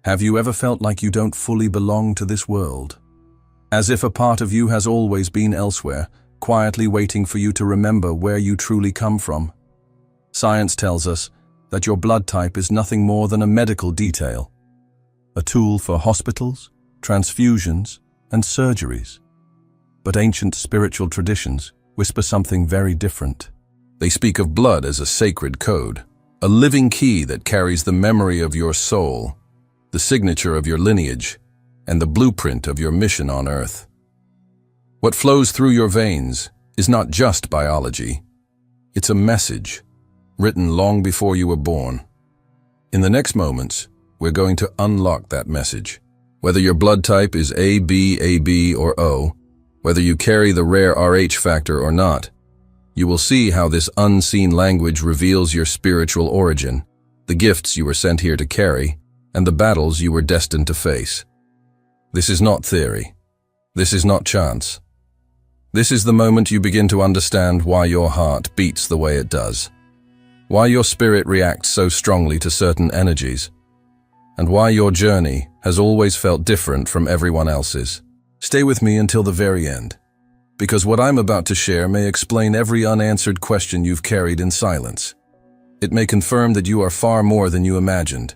Have you ever felt like you don't fully belong to this world? As if a part of you has always been elsewhere, quietly waiting for you to remember where you truly come from? Science tells us that your blood type is nothing more than a medical detail, a tool for hospitals, transfusions, and surgeries. But ancient spiritual traditions whisper something very different. They speak of blood as a sacred code, a living key that carries the memory of your soul, the signature of your lineage, and the blueprint of your mission on Earth. What flows through your veins is not just biology. It's a message, written long before you were born. In the next moments, we're going to unlock that message. Whether your blood type is AB, or O, whether you carry the rare Rh factor or not, you will see how this unseen language reveals your spiritual origin, the gifts you were sent here to carry, and the battles you were destined to face. This is not theory. This is not chance. This is the moment you begin to understand why your heart beats the way it does, why your spirit reacts so strongly to certain energies, and why your journey has always felt different from everyone else's. Stay with me until the very end, because what I'm about to share may explain every unanswered question you've carried in silence. It may confirm that you are far more than you imagined,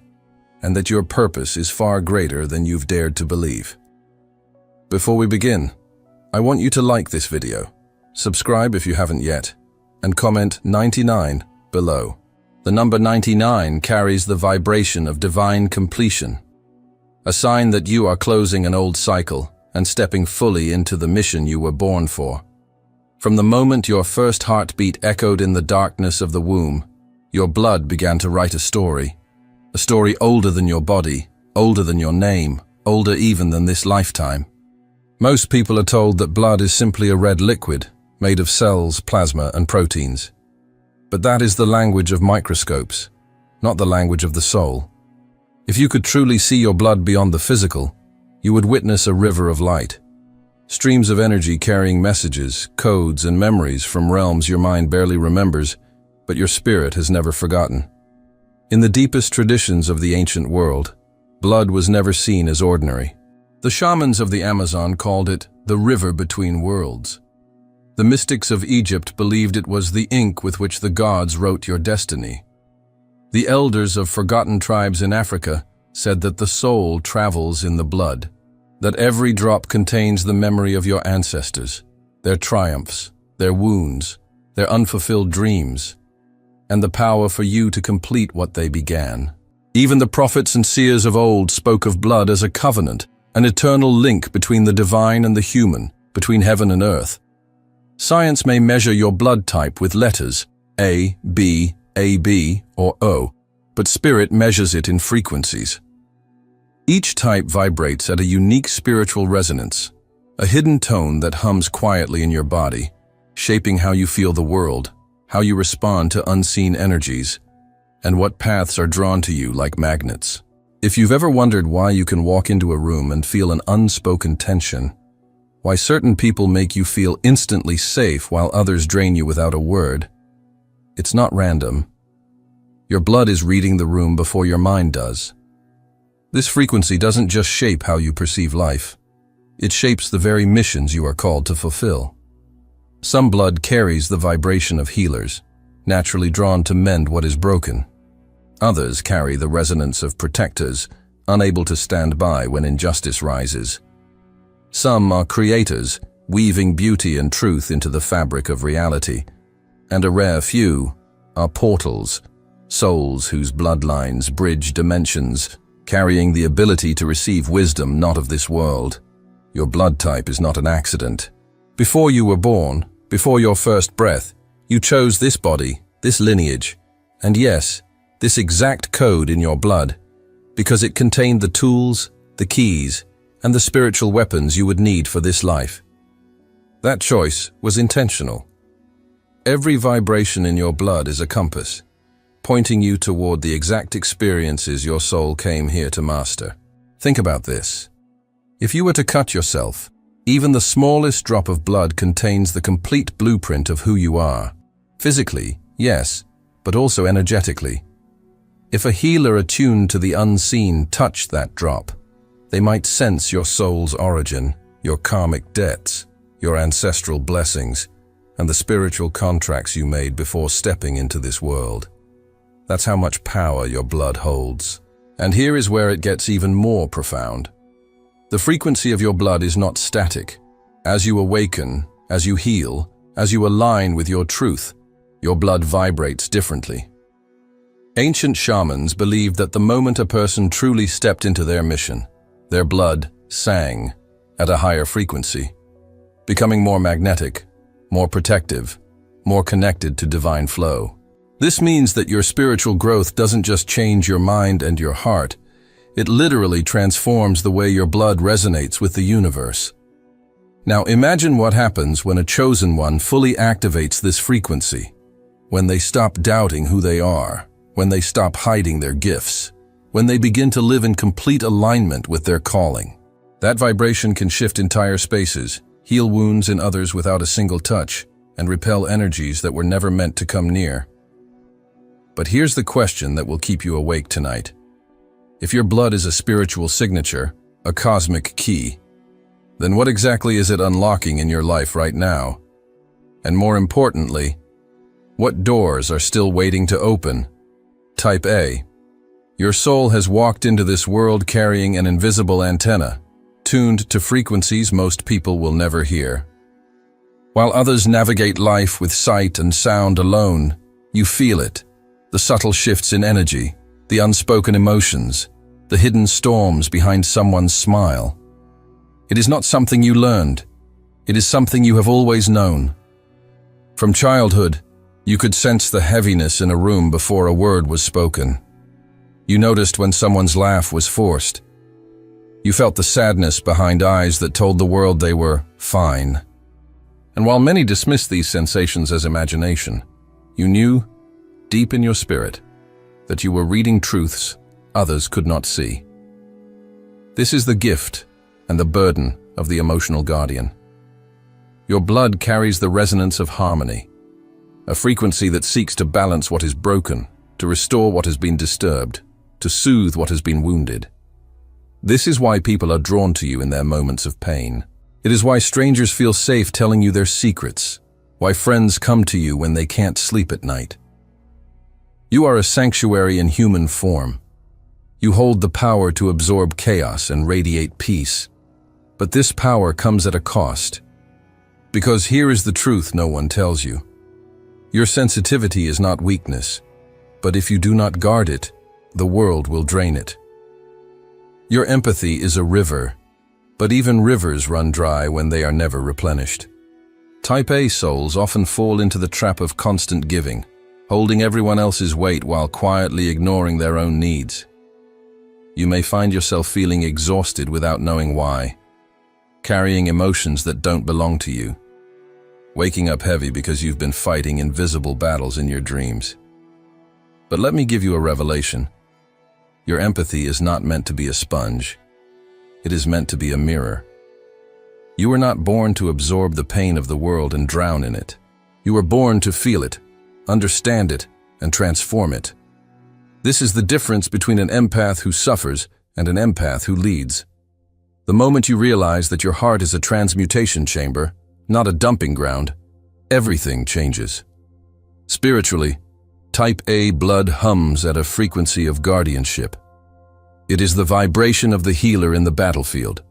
and that your purpose is far greater than you've dared to believe. Before we begin, I want you to like this video, subscribe if you haven't yet, and comment 99 below. The number 99 carries the vibration of divine completion, a sign that you are closing an old cycle and stepping fully into the mission you were born for. From the moment your first heartbeat echoed in the darkness of the womb, your blood began to write a story older than your body, older than your name, older even than this lifetime. Most people are told that blood is simply a red liquid made of cells, plasma, and proteins. But that is the language of microscopes, not the language of the soul. If you could truly see your blood beyond the physical, you would witness a river of light, streams of energy carrying messages, codes, and memories from realms your mind barely remembers, but your spirit has never forgotten. In the deepest traditions of the ancient world, blood was never seen as ordinary. The shamans of the Amazon called it the river between worlds. The mystics of Egypt believed it was the ink with which the gods wrote your destiny. The elders of forgotten tribes in Africa said that the soul travels in the blood, that every drop contains the memory of your ancestors, their triumphs, their wounds, their unfulfilled dreams, and the power for you to complete what they began. Even the prophets and seers of old spoke of blood as a covenant, an eternal link between the divine and the human, between heaven and earth. Science may measure your blood type with letters A, B, AB, or O, but spirit measures it in frequencies. Each type vibrates at a unique spiritual resonance, a hidden tone that hums quietly in your body, shaping how you feel the world, how you respond to unseen energies, and what paths are drawn to you like magnets. If you've ever wondered why you can walk into a room and feel an unspoken tension, why certain people make you feel instantly safe while others drain you without a word, it's not random. Your blood is reading the room before your mind does. This frequency doesn't just shape how you perceive life. It shapes the very missions you are called to fulfill. Some blood carries the vibration of healers, naturally drawn to mend what is broken. Others carry the resonance of protectors, unable to stand by when injustice rises. Some are creators, weaving beauty and truth into the fabric of reality. And a rare few are portals, souls whose bloodlines bridge dimensions, carrying the ability to receive wisdom not of this world. Your blood type is not an accident. Before you were born, before your first breath, you chose this body, this lineage, and yes, this exact code in your blood, because it contained the tools, the keys, and the spiritual weapons you would need for this life. That choice was intentional. Every vibration in your blood is a compass, pointing you toward the exact experiences your soul came here to master. Think about this. If you were to cut yourself, even the smallest drop of blood contains the complete blueprint of who you are. Physically, yes, but also energetically. If a healer attuned to the unseen touched that drop, they might sense your soul's origin, your karmic debts, your ancestral blessings, and the spiritual contracts you made before stepping into this world. That's how much power your blood holds. And here is where it gets even more profound. The frequency of your blood is not static. As you awaken, as you heal, as you align with your truth, your blood vibrates differently. Ancient shamans believed that the moment a person truly stepped into their mission, their blood sang at a higher frequency, becoming more magnetic, more protective, more connected to divine flow. This means that your spiritual growth doesn't just change your mind and your heart, it literally transforms the way your blood resonates with the universe. Now imagine what happens when a chosen one fully activates this frequency, when they stop doubting who they are, when they stop hiding their gifts, when they begin to live in complete alignment with their calling. That vibration can shift entire spaces, heal wounds in others without a single touch, and repel energies that were never meant to come near. But here's the question that will keep you awake tonight. If your blood is a spiritual signature, a cosmic key, then what exactly is it unlocking in your life right now? And more importantly, what doors are still waiting to open? Type A. Your soul has walked into this world carrying an invisible antenna, tuned to frequencies most people will never hear. While others navigate life with sight and sound alone, you feel it. The subtle shifts in energy, the unspoken emotions, the hidden storms behind someone's smile. It is not something you learned. It is something you have always known. From childhood, you could sense the heaviness in a room before a word was spoken. You noticed when someone's laugh was forced. You felt the sadness behind eyes that told the world they were fine. And while many dismiss these sensations as imagination, you knew, deep in your spirit, that you were reading truths others could not see. This is the gift and the burden of the emotional guardian. Your blood carries the resonance of harmony, a frequency that seeks to balance what is broken, to restore what has been disturbed, to soothe what has been wounded. This is why people are drawn to you in their moments of pain. It is why strangers feel safe telling you their secrets, why friends come to you when they can't sleep at night. You are a sanctuary in human form. You hold the power to absorb chaos and radiate peace. But this power comes at a cost. Because here is the truth no one tells you. Your sensitivity is not weakness, but if you do not guard it, the world will drain it. Your empathy is a river, but even rivers run dry when they are never replenished. Type A souls often fall into the trap of constant giving, holding everyone else's weight while quietly ignoring their own needs. You may find yourself feeling exhausted without knowing why, carrying emotions that don't belong to you, waking up heavy because you've been fighting invisible battles in your dreams. But let me give you a revelation. Your empathy is not meant to be a sponge. It is meant to be a mirror. You were not born to absorb the pain of the world and drown in it. You were born to feel it, understand it, and transform it. This is the difference between an empath who suffers and an empath who leads. The moment you realize that your heart is a transmutation chamber, not a dumping ground, everything changes. Spiritually, Type A blood hums at a frequency of guardianship. It is the vibration of the healer in the battlefield,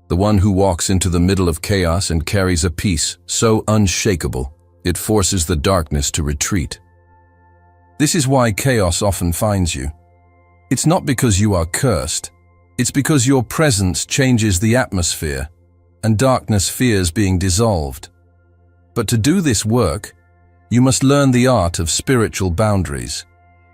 the one who walks into the middle of chaos and carries a peace so unshakable it forces the darkness to retreat. This is why chaos often finds you. It's not because you are cursed, it's because your presence changes the atmosphere, and darkness fears being dissolved. But to do this work, you must learn the art of spiritual boundaries.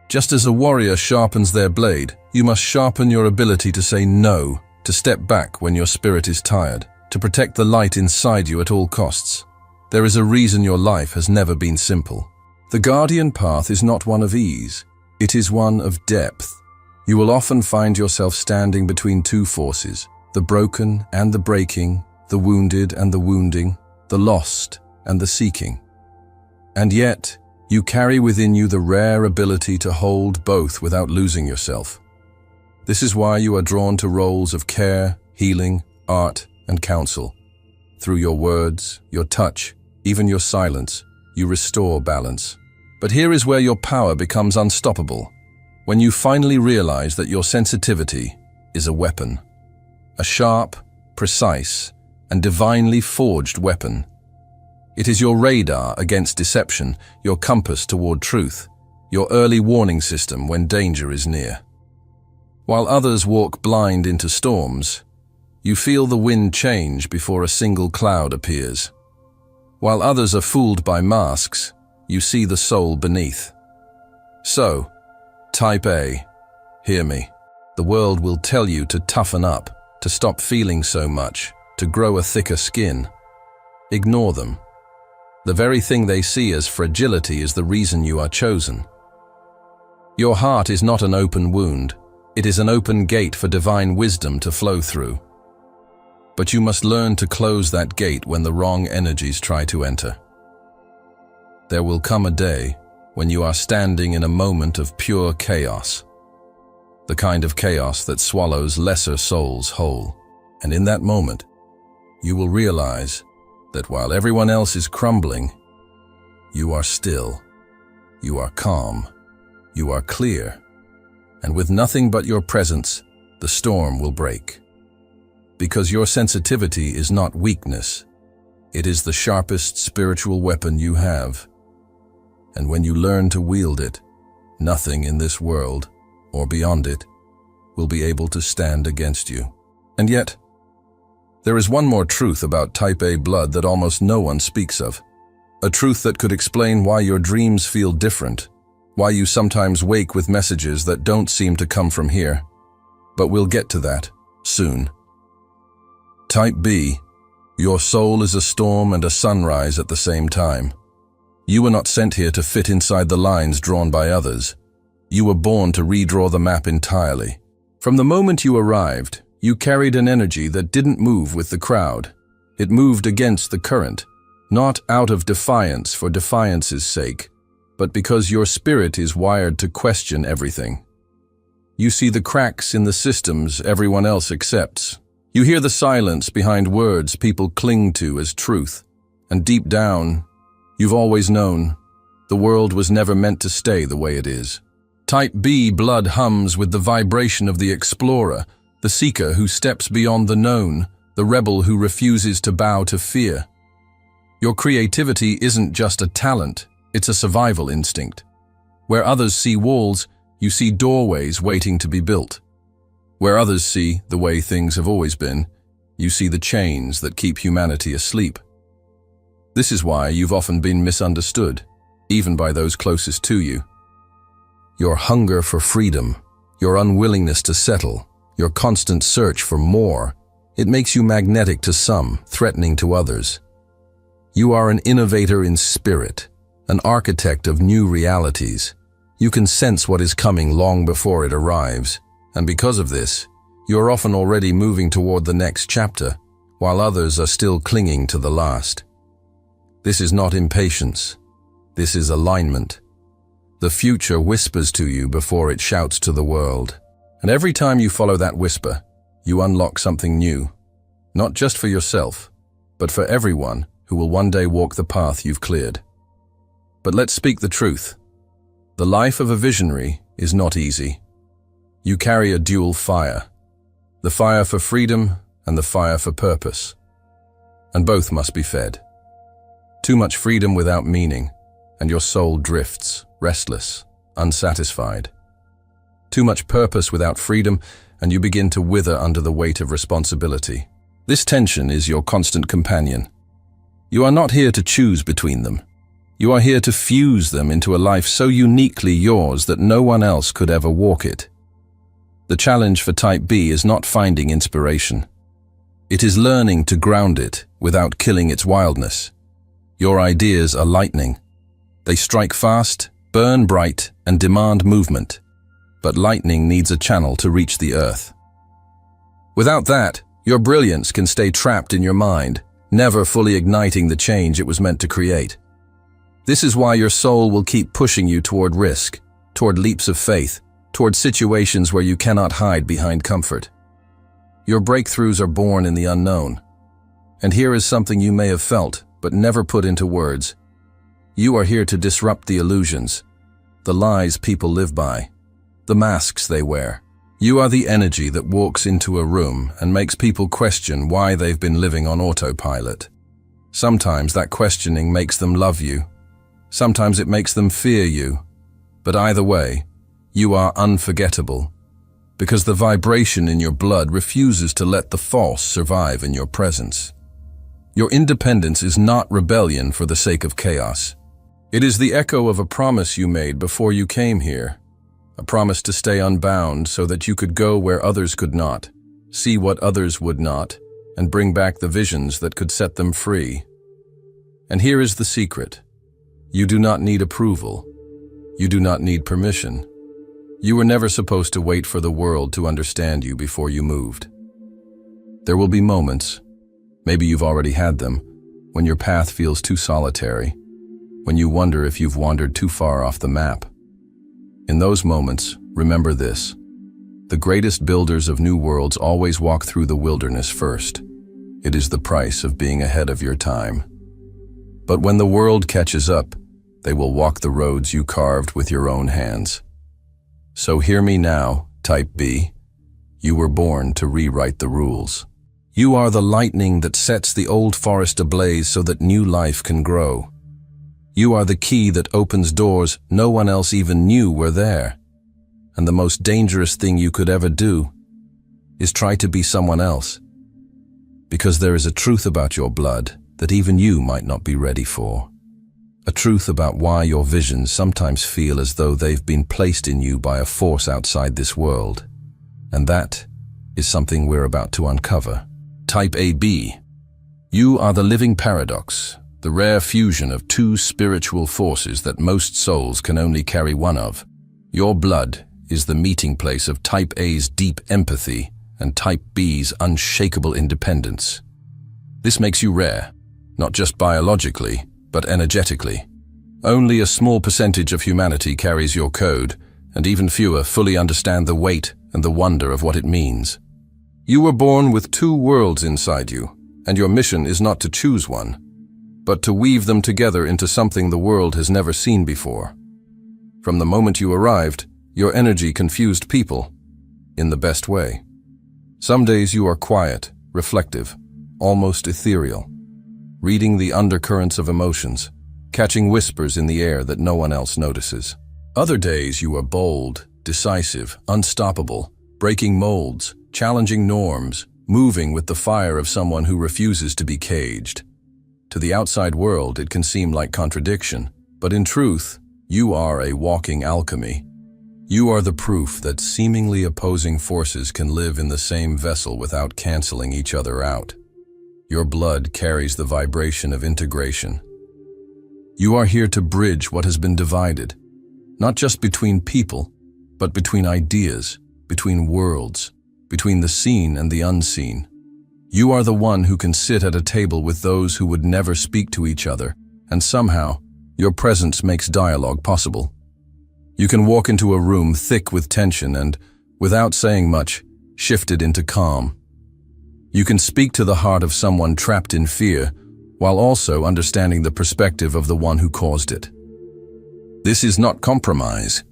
Just as a warrior sharpens their blade, you must sharpen your ability to say no, to step back when your spirit is tired, to protect the light inside you at all costs. There is a reason your life has never been simple. The guardian path is not one of ease, it is one of depth. You will often find yourself standing between two forces, the broken and the breaking, the wounded and the wounding, the lost and the seeking. And yet, You carry within you the rare ability to hold both without losing yourself. This is why you are drawn to roles of care, healing, art, and counsel. Through your words, your touch, even your silence, you restore balance. But here is where your power becomes unstoppable, when you finally realize that your sensitivity is a weapon. A sharp, precise, and divinely forged weapon. It is your radar against deception, your compass toward truth, your early warning system when danger is near. While others walk blind into storms, you feel the wind change before a single cloud appears. While others are fooled by masks, you see the soul beneath. So, Type A, hear me. The world will tell you to toughen up, to stop feeling so much, to grow a thicker skin. Ignore them. The very thing they see as fragility is the reason you are chosen. Your heart is not an open wound. It is an open gate for divine wisdom to flow through. But you must learn to close that gate when the wrong energies try to enter. There will come a day when you are standing in a moment of pure chaos, the kind of chaos that swallows lesser souls whole. And in that moment, you will realize that while everyone else is crumbling, you are still, you are calm, you are clear, and with nothing but your presence, the storm will break. Because your sensitivity is not weakness, it is the sharpest spiritual weapon you have. And when you learn to wield it, nothing in this world, or beyond it, will be able to stand against you. And yet, there is one more truth about Type A blood that almost no one speaks of. A truth that could explain why your dreams feel different, why you sometimes wake with messages that don't seem to come from here. But we'll get to that soon. Type B, your soul is a storm and a sunrise at the same time. You were not sent here to fit inside the lines drawn by others. You were born to redraw the map entirely. From the moment you arrived, you carried an energy that didn't move with the crowd. It moved against the current, not out of defiance for defiance's sake, but because your spirit is wired to question everything. You see the cracks in the systems everyone else accepts. You hear the silence behind words people cling to as truth. And deep down, you've always known the world was never meant to stay the way it is. Type B blood hums with the vibration of the explorer, the seeker who steps beyond the known, the rebel who refuses to bow to fear. Your creativity isn't just a talent, it's a survival instinct. Where others see walls, you see doorways waiting to be built. Where others see the way things have always been, you see the chains that keep humanity asleep. This is why you've often been misunderstood, even by those closest to you. Your hunger for freedom, your unwillingness to settle, your constant search for more, it makes you magnetic to some, threatening to others. You are an innovator in spirit, an architect of new realities. You can sense what is coming long before it arrives, and because of this, you are often already moving toward the next chapter, while others are still clinging to the last. This is not impatience. This is alignment. The future whispers to you before it shouts to the world. And every time you follow that whisper, you unlock something new. Not just for yourself, but for everyone who will one day walk the path you've cleared. But let's speak the truth. The life of a visionary is not easy. You carry a dual fire. The fire for freedom and the fire for purpose. And both must be fed. Too much freedom without meaning, and your soul drifts, restless, unsatisfied. Too much purpose without freedom, and you begin to wither under the weight of responsibility. This tension is your constant companion. You are not here to choose between them. You are here to fuse them into a life so uniquely yours that no one else could ever walk it. The challenge for Type B is not finding inspiration. It is learning to ground it without killing its wildness. Your ideas are lightning. They strike fast, burn bright, and demand movement. But lightning needs a channel to reach the earth. Without that, your brilliance can stay trapped in your mind, never fully igniting the change it was meant to create. This is why your soul will keep pushing you toward risk, toward leaps of faith, toward situations where you cannot hide behind comfort. Your breakthroughs are born in the unknown. And here is something you may have felt, but never put into words. You are here to disrupt the illusions, the lies people live by, the masks they wear. You are the energy that walks into a room and makes people question why they've been living on autopilot. Sometimes that questioning makes them love you. Sometimes it makes them fear you. But either way, you are unforgettable, because the vibration in your blood refuses to let the false survive in your presence. Your independence is not rebellion for the sake of chaos. It is the echo of a promise you made before you came here, a promise to stay unbound so that you could go where others could not, see what others would not, and bring back the visions that could set them free. And here is the secret. You do not need approval. You do not need permission. You were never supposed to wait for the world to understand you before you moved. There will be moments, maybe you've already had them, when your path feels too solitary, when you wonder if you've wandered too far off the map. In those moments, remember this: the greatest builders of new worlds always walk through the wilderness first. It is the price of being ahead of your time. But when the world catches up, they will walk the roads you carved with your own hands. So hear me now, Type B. You were born to rewrite the rules. You are the lightning that sets the old forest ablaze so that new life can grow. You are the key that opens doors no one else even knew were there. And the most dangerous thing you could ever do is try to be someone else. Because there is a truth about your blood that even you might not be ready for. A truth about why your visions sometimes feel as though they've been placed in you by a force outside this world. And that is something we're about to uncover. Type AB. You are the living paradox, the rare fusion of two spiritual forces that most souls can only carry one of. Your blood is the meeting place of Type A's deep empathy and Type B's unshakable independence. This makes you rare, not just biologically, but energetically. Only a small percentage of humanity carries your code, and even fewer fully understand the weight and the wonder of what it means. You were born with two worlds inside you, and your mission is not to choose one, but to weave them together into something the world has never seen before. From the moment you arrived, your energy confused people, in the best way. Some days you are quiet, reflective, almost ethereal, reading the undercurrents of emotions, catching whispers in the air that no one else notices. Other days you are bold, decisive, unstoppable, breaking molds, challenging norms, moving with the fire of someone who refuses to be caged. To the outside world, it can seem like contradiction, but in truth, you are a walking alchemy. You are the proof that seemingly opposing forces can live in the same vessel without canceling each other out. Your blood carries the vibration of integration. You are here to bridge what has been divided, not just between people, but between ideas, between worlds, between the seen and the unseen. You are the one who can sit at a table with those who would never speak to each other, and somehow, your presence makes dialogue possible. You can walk into a room thick with tension and, without saying much, shift it into calm. You can speak to the heart of someone trapped in fear, while also understanding the perspective of the one who caused it. This is not compromise.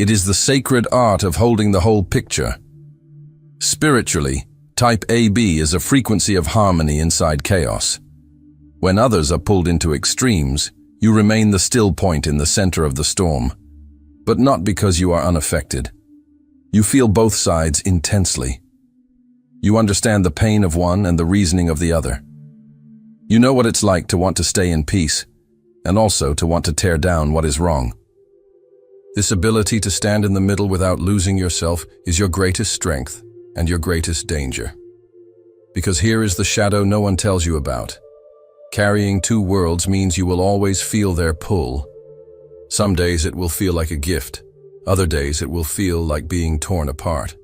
It is the sacred art of holding the whole picture. Spiritually, Type AB is a frequency of harmony inside chaos. When others are pulled into extremes, you remain the still point in the center of the storm. But not because you are unaffected. You feel both sides intensely. You understand the pain of one and the reasoning of the other. You know what it's like to want to stay in peace, and also to want to tear down what is wrong. This ability to stand in the middle without losing yourself is your greatest strength and your greatest danger. Because here is the shadow no one tells you about. Carrying two worlds means you will always feel their pull. Some days it will feel like a gift. Other days it will feel like being torn apart.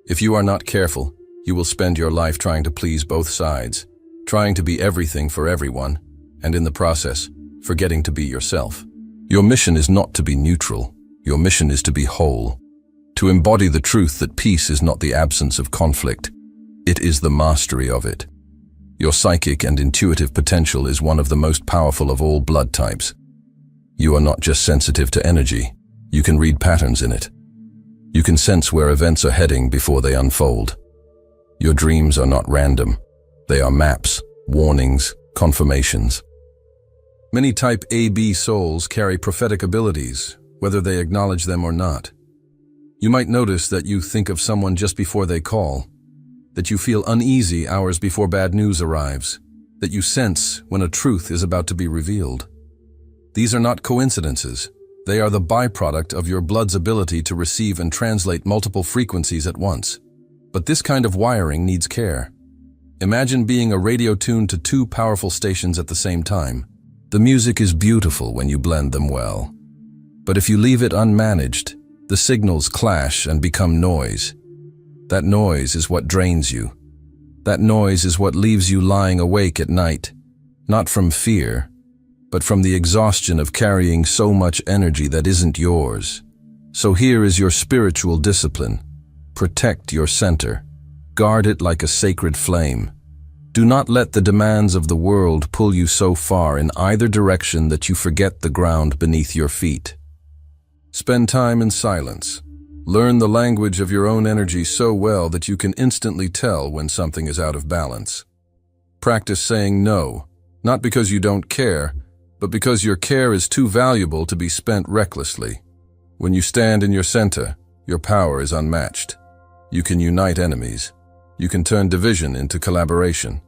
If you are not careful, you will spend your life trying to please both sides, trying to be everything for everyone, and in the process, forgetting to be yourself. Your mission is not to be neutral. Your mission is to be whole. To embody the truth that peace is not the absence of conflict. It is the mastery of it. Your psychic and intuitive potential is one of the most powerful of all blood types. You are not just sensitive to energy. You can read patterns in it. You can sense where events are heading before they unfold. Your dreams are not random. They are maps, warnings, confirmations. Many type AB souls carry prophetic abilities, whether they acknowledge them or not. You might notice that you think of someone just before they call, that you feel uneasy hours before bad news arrives, that you sense when a truth is about to be revealed. These are not coincidences. They are the byproduct of your blood's ability to receive and translate multiple frequencies at once. But this kind of wiring needs care. Imagine being a radio tuned to two powerful stations at the same time. The music is beautiful when you blend them well. But if you leave it unmanaged, the signals clash and become noise. That noise is what drains you. That noise is what leaves you lying awake at night, not from fear, but from the exhaustion of carrying so much energy that isn't yours. So here is your spiritual discipline. Protect your center. Guard it like a sacred flame. Do not let the demands of the world pull you so far in either direction that you forget the ground beneath your feet. Spend time in silence. Learn the language of your own energy so well that you can instantly tell when something is out of balance. Practice saying no, not because you don't care, but because your care is too valuable to be spent recklessly. When you stand in your center, your power is unmatched. You can unite enemies. You can turn division into collaboration.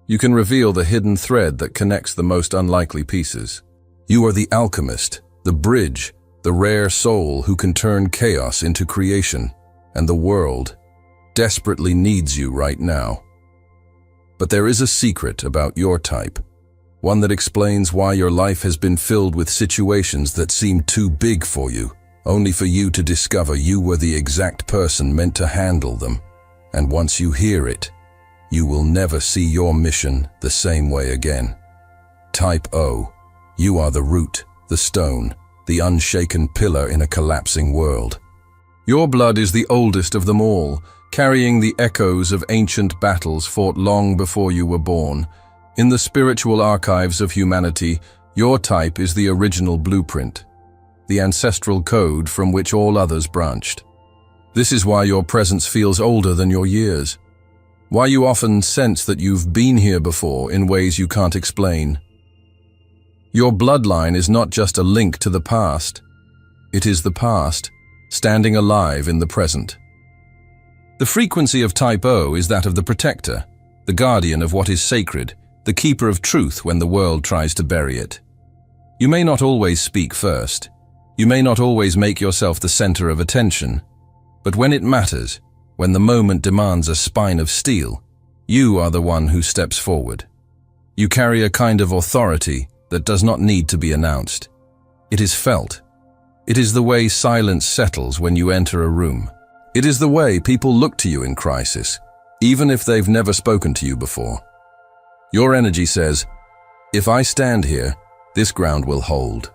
You can reveal the hidden thread that connects the most unlikely pieces. You are the alchemist, the bridge, the rare soul who can turn chaos into creation, and the world desperately needs you right now. But there is a secret about your type, one that explains why your life has been filled with situations that seem too big for you, only for you to discover you were the exact person meant to handle them. And once you hear it, you will never see your mission the same way again. Type O, you are the root, the stone, the unshaken pillar in a collapsing world. Your blood is the oldest of them all, carrying the echoes of ancient battles fought long before you were born. In the spiritual archives of humanity, your type is the original blueprint, the ancestral code from which all others branched. This is why your presence feels older than your years, why you often sense that you've been here before in ways you can't explain. Your bloodline is not just a link to the past. It is the past, standing alive in the present. The frequency of Type O is that of the protector, the guardian of what is sacred, the keeper of truth when the world tries to bury it. You may not always speak first. You may not always make yourself the center of attention. But when it matters, when the moment demands a spine of steel, you are the one who steps forward. You carry a kind of authority that does not need to be announced. It is felt. It is the way silence settles when you enter a room. It is the way people look to you in crisis, even if they've never spoken to you before. Your energy says, if I stand here, this ground will hold.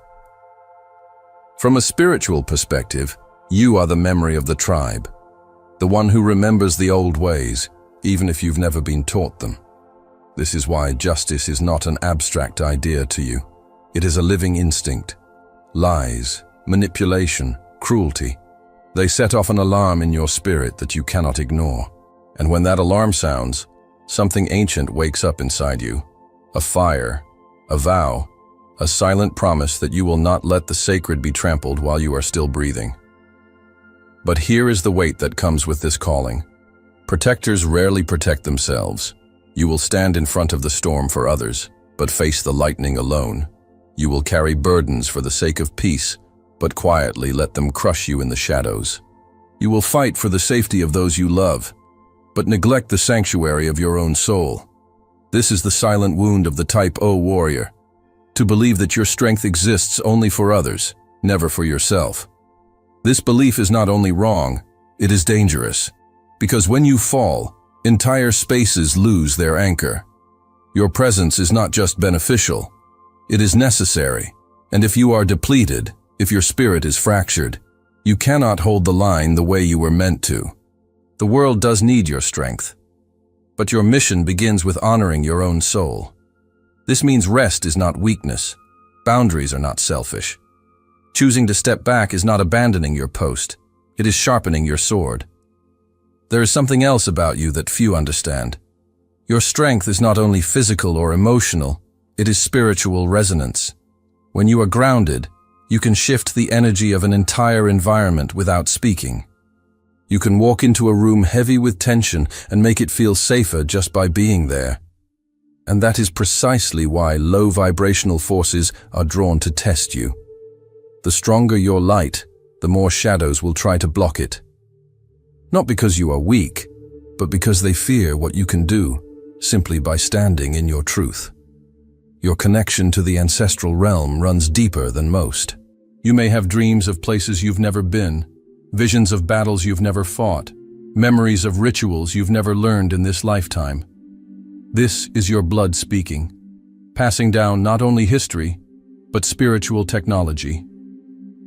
From a spiritual perspective, you are the memory of the tribe, the one who remembers the old ways, even if you've never been taught them. This is why justice is not an abstract idea to you. It is a living instinct. Lies, manipulation, cruelty. They set off an alarm in your spirit that you cannot ignore. And when that alarm sounds, something ancient wakes up inside you. A fire, a vow, a silent promise that you will not let the sacred be trampled while you are still breathing. But here is the weight that comes with this calling. Protectors rarely protect themselves. You will stand in front of the storm for others, but face the lightning alone. You will carry burdens for the sake of peace, but quietly let them crush you in the shadows. You will fight for the safety of those you love, but neglect the sanctuary of your own soul. This is the silent wound of the Type O warrior, to believe that your strength exists only for others, never for yourself. This belief is not only wrong, it is dangerous, because when you fall, entire spaces lose their anchor. Your presence is not just beneficial, it is necessary. And if you are depleted, if your spirit is fractured, you cannot hold the line the way you were meant to. The world does need your strength. But your mission begins with honoring your own soul. This means rest is not weakness. Boundaries are not selfish. Choosing to step back is not abandoning your post. It is sharpening your sword. There is something else about you that few understand. Your strength is not only physical or emotional, it is spiritual resonance. When you are grounded, you can shift the energy of an entire environment without speaking. You can walk into a room heavy with tension and make it feel safer just by being there. And that is precisely why low vibrational forces are drawn to test you. The stronger your light, the more shadows will try to block it. Not because you are weak, but because they fear what you can do simply by standing in your truth. Your connection to the ancestral realm runs deeper than most. You may have dreams of places you've never been, visions of battles you've never fought, memories of rituals you've never learned in this lifetime. This is your blood speaking, passing down not only history, but spiritual technology.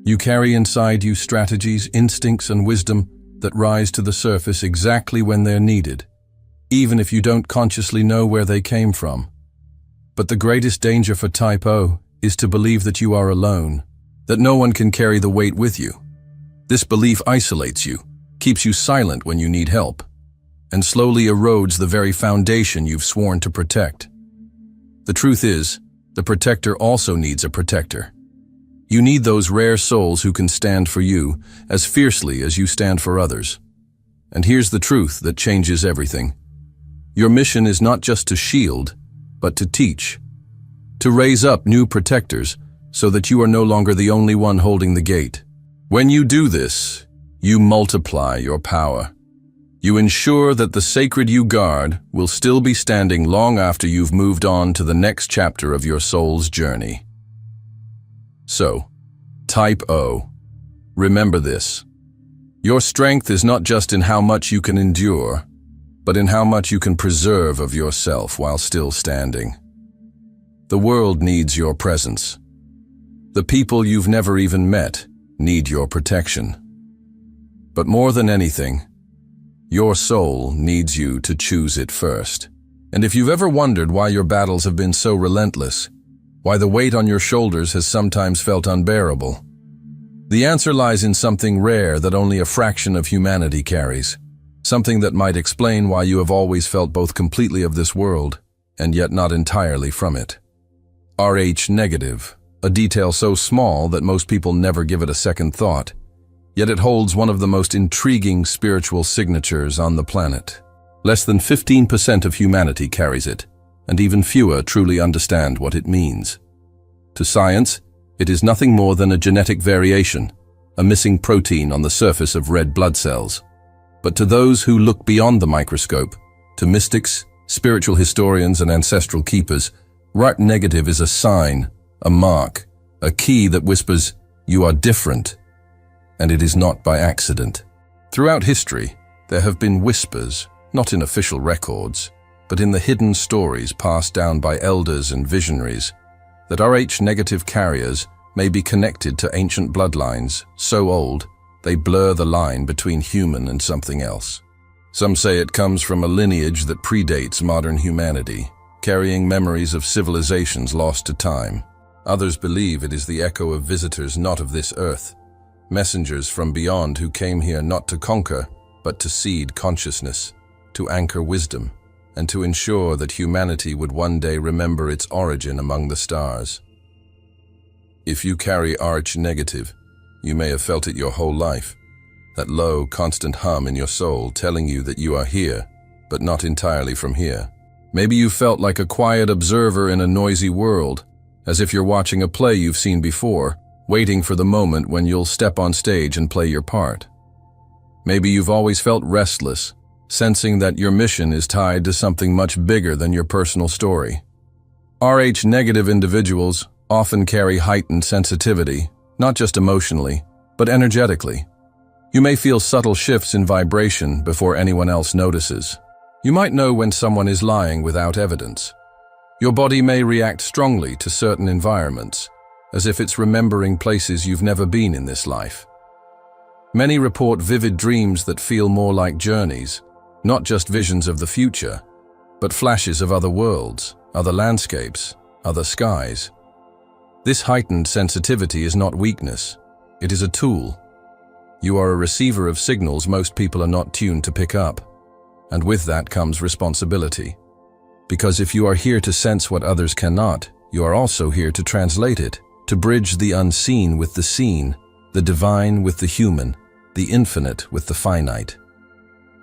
You carry inside you strategies, instincts, and wisdom that rise to the surface exactly when they're needed, even if you don't consciously know where they came from. But the greatest danger for Type O is to believe that you are alone, that no one can carry the weight with you. This belief isolates you, keeps you silent when you need help, and slowly erodes the very foundation you've sworn to protect. The truth is, the protector also needs a protector. You need those rare souls who can stand for you as fiercely as you stand for others. And here's the truth that changes everything. Your mission is not just to shield, but to teach. To raise up new protectors so that you are no longer the only one holding the gate. When you do this, you multiply your power. You ensure that the sacred you guard will still be standing long after you've moved on to the next chapter of your soul's journey. So, Type O, remember this. Your strength is not just in how much you can endure, but in how much you can preserve of yourself while still standing. The world needs your presence. The people you've never even met need your protection. But more than anything, your soul needs you to choose it first. And if you've ever wondered why your battles have been so relentless, why the weight on your shoulders has sometimes felt unbearable, the answer lies in something rare that only a fraction of humanity carries. Something that might explain why you have always felt both completely of this world and yet not entirely from it. Rh negative, a detail so small that most people never give it a second thought, yet it holds one of the most intriguing spiritual signatures on the planet. Less than 15% of humanity carries it, and even fewer truly understand what it means. To science, it is nothing more than a genetic variation, a missing protein on the surface of red blood cells. But to those who look beyond the microscope, to mystics, spiritual historians, and ancestral keepers, Rh negative is a sign, a mark, a key that whispers, "You are different," and it is not by accident. Throughout history, there have been whispers, not in official records, but in the hidden stories passed down by elders and visionaries, that Rh negative carriers may be connected to ancient bloodlines so old they blur the line between human and something else. Some say it comes from a lineage that predates modern humanity, carrying memories of civilizations lost to time. Others believe it is the echo of visitors not of this earth, messengers from beyond who came here not to conquer, but to seed consciousness, to anchor wisdom, and to ensure that humanity would one day remember its origin among the stars. If you carry Rh negative, you may have felt it your whole life, that low, constant hum in your soul telling you that you are here, but not entirely from here. Maybe you felt like a quiet observer in a noisy world, as if you're watching a play you've seen before, waiting for the moment when you'll step on stage and play your part. Maybe you've always felt restless, sensing that your mission is tied to something much bigger than your personal story. Rh negative individuals often carry heightened sensitivity, not just emotionally, but energetically. You may feel subtle shifts in vibration before anyone else notices. You might know when someone is lying without evidence. Your body may react strongly to certain environments, as if it's remembering places you've never been in this life. Many report vivid dreams that feel more like journeys, not just visions of the future, but flashes of other worlds, other landscapes, other skies. This heightened sensitivity is not weakness, it is a tool. You are a receiver of signals most people are not tuned to pick up, and with that comes responsibility. Because if you are here to sense what others cannot, you are also here to translate it, to bridge the unseen with the seen, the divine with the human, the infinite with the finite.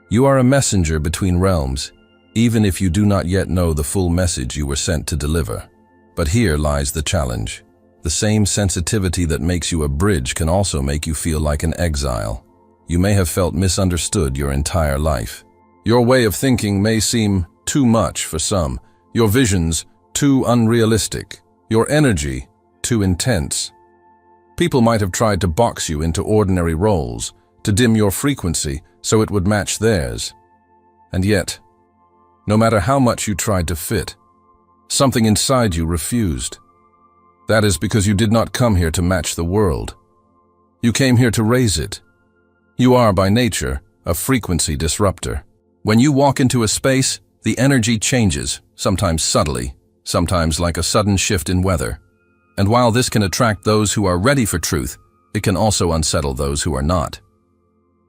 You are a messenger between realms, even if you do not yet know the full message you were sent to deliver. But here lies the challenge. The same sensitivity that makes you a bridge can also make you feel like an exile. You may have felt misunderstood your entire life. Your way of thinking may seem too much for some, your visions too unrealistic, your energy too intense. People might have tried to box you into ordinary roles, to dim your frequency so it would match theirs. And yet, no matter how much you tried to fit, something inside you refused. That is because you did not come here to match the world. You came here to raise it. You are, by nature, a frequency disruptor. When you walk into a space, the energy changes, sometimes subtly, sometimes like a sudden shift in weather. And while this can attract those who are ready for truth, it can also unsettle those who are not.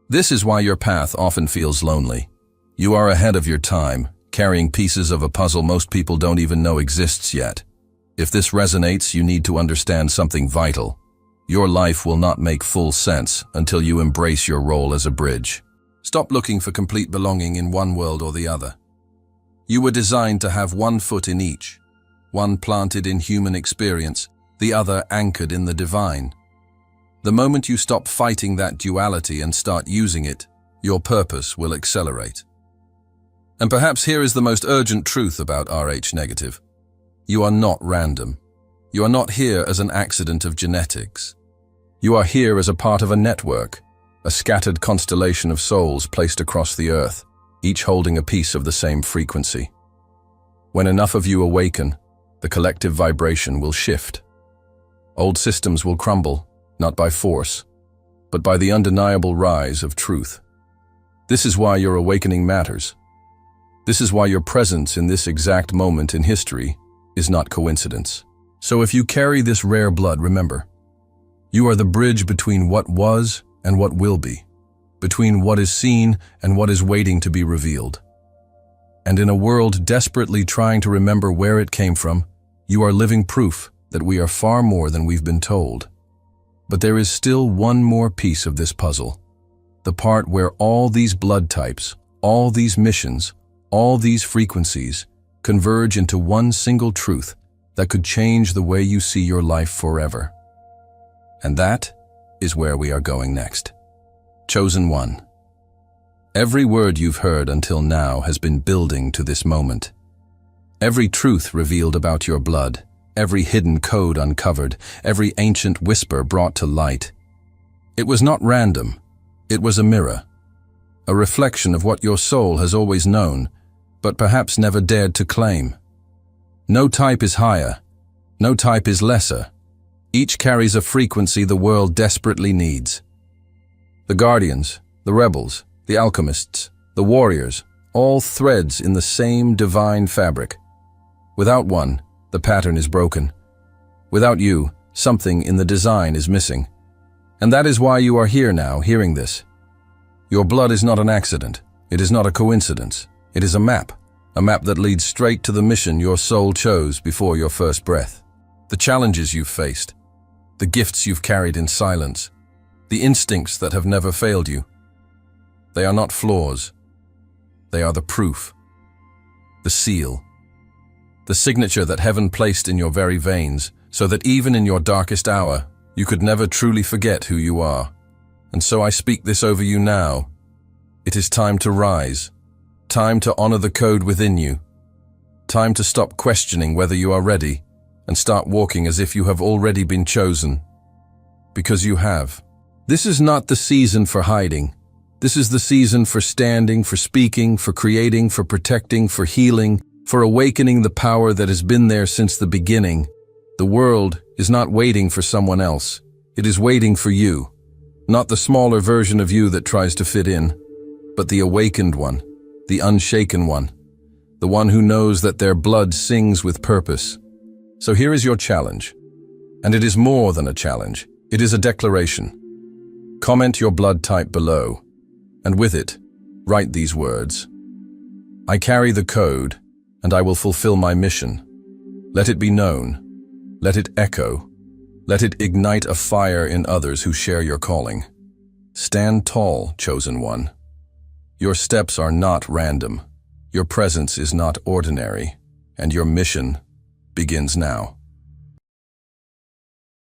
This is why your path often feels lonely. You are ahead of your time, carrying pieces of a puzzle most people don't even know exists yet. If this resonates, you need to understand something vital. Your life will not make full sense until you embrace your role as a bridge. Stop looking for complete belonging in one world or the other. You were designed to have one foot in each, one planted in human experience, the other anchored in the divine. The moment you stop fighting that duality and start using it, your purpose will accelerate. And perhaps here is the most urgent truth about Rh negative. You are not random. You are not here as an accident of genetics. You are here as a part of a network, a scattered constellation of souls placed across the earth, each holding a piece of the same frequency. When enough of you awaken, the collective vibration will shift. Old systems will crumble, not by force, but by the undeniable rise of truth. This is why your awakening matters. This is why your presence in this exact moment in history is not coincidence. So if you carry this rare blood, remember, you are the bridge between what was and what will be, between what is seen and what is waiting to be revealed. And in a world desperately trying to remember where it came from, you are living proof that we are far more than we've been told. But there is still one more piece of this puzzle, the part where all these blood types, all these missions, all these frequencies converge into one single truth that could change the way you see your life forever. And that is where we are going next. Chosen one. Every word you've heard until now has been building to this moment. Every truth revealed about your blood, every hidden code uncovered, every ancient whisper brought to light. It was not random. It was a mirror, a reflection of what your soul has always known, but perhaps never dared to claim. No type is higher. No type is lesser. Each carries a frequency the world desperately needs. The guardians, the rebels, the alchemists, the warriors, all threads in the same divine fabric. Without one, the pattern is broken. Without you, something in the design is missing. And that is why you are here now, hearing this. Your blood is not an accident. It is not a coincidence. It is a map that leads straight to the mission your soul chose before your first breath. The challenges you've faced, the gifts you've carried in silence, the instincts that have never failed you. They are not flaws. They are the proof, the seal, the signature that heaven placed in your very veins, so that even in your darkest hour, you could never truly forget who you are. And so I speak this over you now. It is time to rise, time to honor the code within you, time to stop questioning whether you are ready and start walking as if you have already been chosen. Because you have. This is not the season for hiding. This is the season for standing, for speaking, for creating, for protecting, for healing, for awakening the power that has been there since the beginning, The world is not waiting for someone else. It is waiting for you. Not the smaller version of you that tries to fit in, but the awakened one, the unshaken one, the one who knows that their blood sings with purpose. So here is your challenge. And it is more than a challenge. It is a declaration. Comment your blood type below, and with it, write these words. I carry the code, and I will fulfill my mission. Let it be known. Let it echo. Let it ignite a fire in others who share your calling. Stand tall, chosen one. Your steps are not random. Your presence is not ordinary, and your mission begins now.